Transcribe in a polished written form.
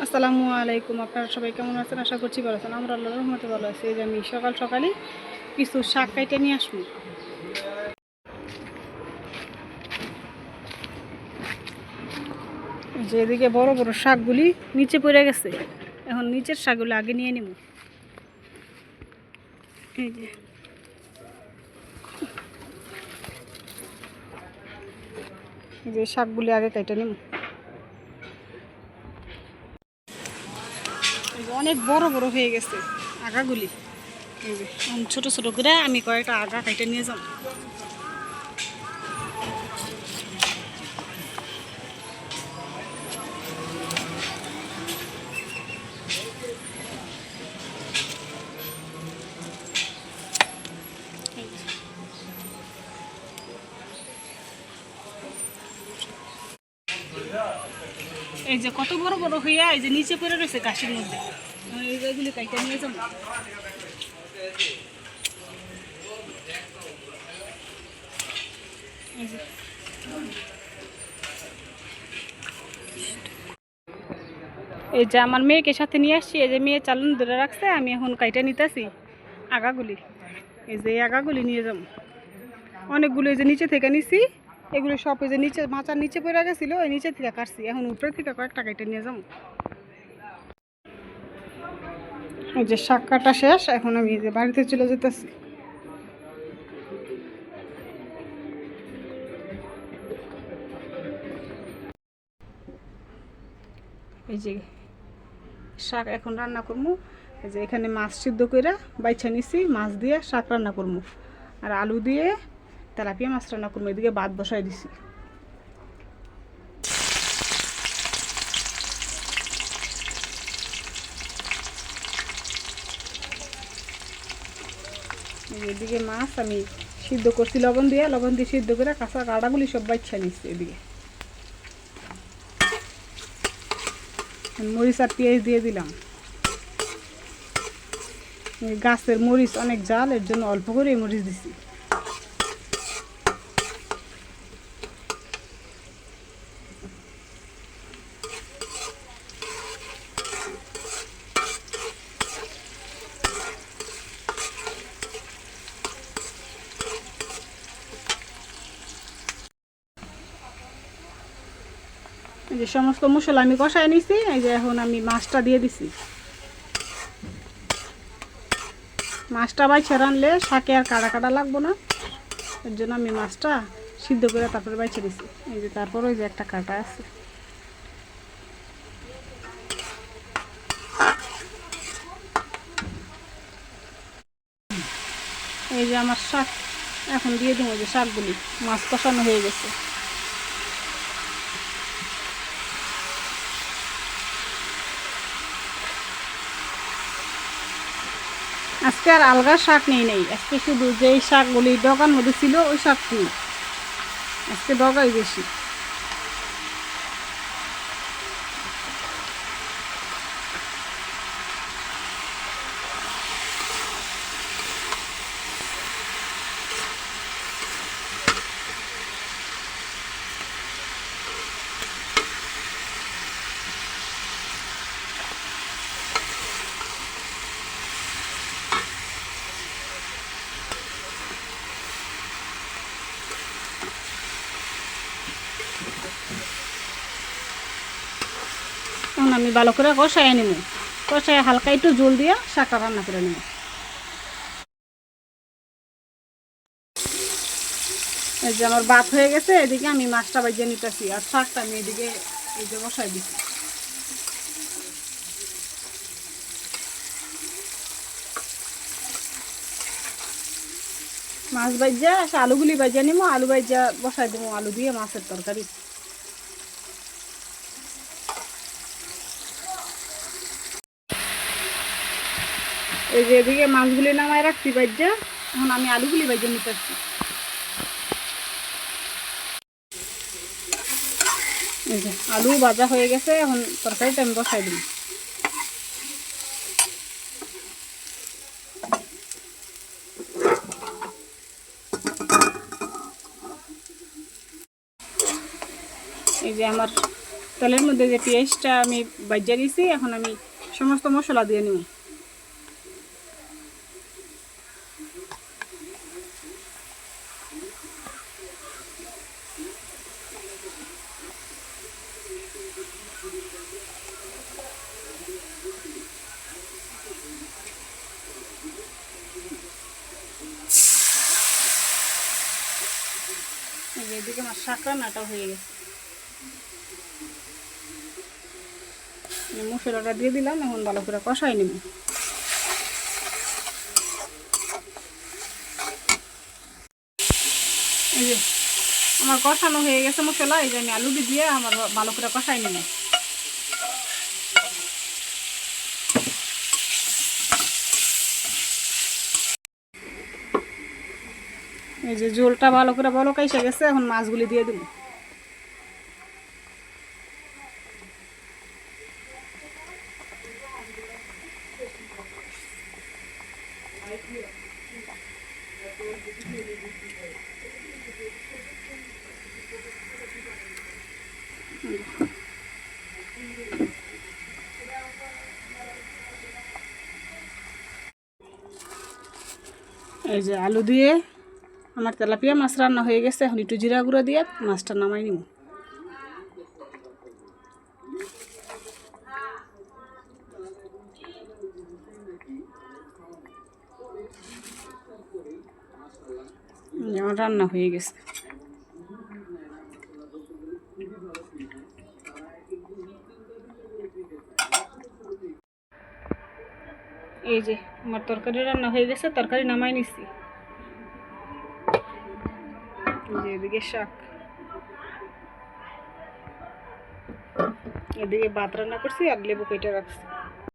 আসসালামু আলাইকুম। আপনারা সবাই কেমন আছেন? আশা করছি ভালো আছেন। আমরা আল্লাহর রহমতে ভালো আছি। এই যে আমি সকাল সকালে কিছু শাক কাইটে নিয়ে আসবো। যে এদিকে বড় বড় শাকগুলি নিচে পড়ে গেছে, এখন নিচের শাকগুলো আগে নিয়ে নিব। এই যে শাকগুলি আগে কাইটে নিব। অনেক বড় বড় হয়ে গেছে আগাগুলি। এই যে ছোট ছোট করে আমি কয়েকটা আগা কাইটে নিয়ে যাব। এই যে কত বড় বড় হইয়া এই যে নিচে পড়ে রয়েছে গাছের মধ্যে, এইগুলি কাইটে নিয়ে যাব। এই যে আমার মেয়েকে সাথে নিয়ে আসছি। এই যে মেয়ে চালন ধরে রাখছে, আমি এখন কাইটা নিতেছি আগাগুলি। এই যে এই আগাগুলি নিয়ে যাব। অনেকগুলো এই যে নিচে থেকে নিছি, এগুলো সব এই যে নিচে মাচার নিচে পড়ে গেছিলো, ওই নিচে থেকে কাটছি। এখন উপরে থেকে কয়েকটা কাইটা নিয়ে যাব। এই যে শাক কাটা শেষ, এখন আমি এই যে বাড়িতে চলে যেতেছি। এই যে শাক এখন রান্না করবো। এই যে এখানে মাছ সিদ্ধ করে বাইছা নিছি, মাছ দিয়ে শাক রান্না করবো। আর আলু দিয়ে তেলাপিয়া মাছ রান্না করবো। এদিকে ভাত বসাই দিছি। এদিকে মাছ আমি সিদ্ধ করছি লবণ দিয়ে সিদ্ধ করে কাঁচা কাঁটাগুলি সব বাইছা নিচ্ছি। এদিকে মরিচ আর পেঁয়াজ দিয়ে দিলাম। গাছের মরিচ অনেক জাল, এর জন্য অল্প করে মরিচ দিছি। এই যে সমস্ত মশলা আমি কষায় নিছি। এই যে এখন আমি মাছটা দিয়ে দিছি। মাছটা বাইছে রানলে শাকে আর কাটা কাটা লাগবো না, এর জন্য আমি মাছটা সিদ্ধ করে তারপরে বাইছে দিছি। এই যে তারপর ওই যে একটা কাটা আছে। এই যে আমার শাক এখন দিয়ে দিব। যে শাকগুলি মাছ কষানো হয়ে গেছে। আজকে আর আলগা শাক নেই, আজকে শুধু যেই শাকগুলি ডগার মধ্যে ছিল ওই শাকগুলি, আজকে ডগাই বেশি। এখন আমি ভালো করে কষাই নিব। কষাই হালকা একটু জল দিয়ে শাকটা রান্না করে নেব। এই যে আমার ভাত হয়ে গেছে, এদিকে আমি মাছটা বাজিয়ে নিতেছি আর শাকটা আমি এদিকে এই যে বসাই দিচ্ছি। মাছ বাজিয়া আলুগুলি বাজিয়ে নিব, আলু বাজিয়া বসাই দেবো আলু দিয়ে মাছের তরকারি। এই যে এদিকে মাছগুলি নামায় রাখছি বাজিয়া, এখন আমি আলুগুলি বাজিয়ে নিতেছি। এই যে আলু ভাজা হয়ে গেছে, এখন তরকারিটা আমি বসাই দিই। এই যে আমার তেলের মধ্যে যে পেঁয়াজটা আমি বাজিয়ে দিয়েছি, এখন আমি সমস্ত মশলা দিয়ে নিব। এদিকে আমার শাক রান্নাটা হয়ে গেছে, মশলাটা দিয়ে দিলাম, এখন ভালো করে কষাই নেব। এই যে আমার কষানো হয়ে গেছে মশলা, এই যে আমি আলু দিয়ে আমার ভালো করে কষাই নেব। এই যে ঝোলটা ভালো করে বলক এসে গেছে, এখন মাছগুলি দিয়ে দেব। এই যে আলু দিয়ে আমার তেলাপিয়া মাছ রান্না হয়ে গেছে, এখন একটু জিরা গুঁড়ো দিয়ে মাছটা নামাই নিব। আমার রান্না হয়ে গেছে। এই যে আমার তরকারি রান্না হয়ে গেছে, তরকারি নামাই নিচ্ছি। যে এদিকে শাক, এদিকে ভাত রান্না করছি আর লেবু কেটে রাখছি।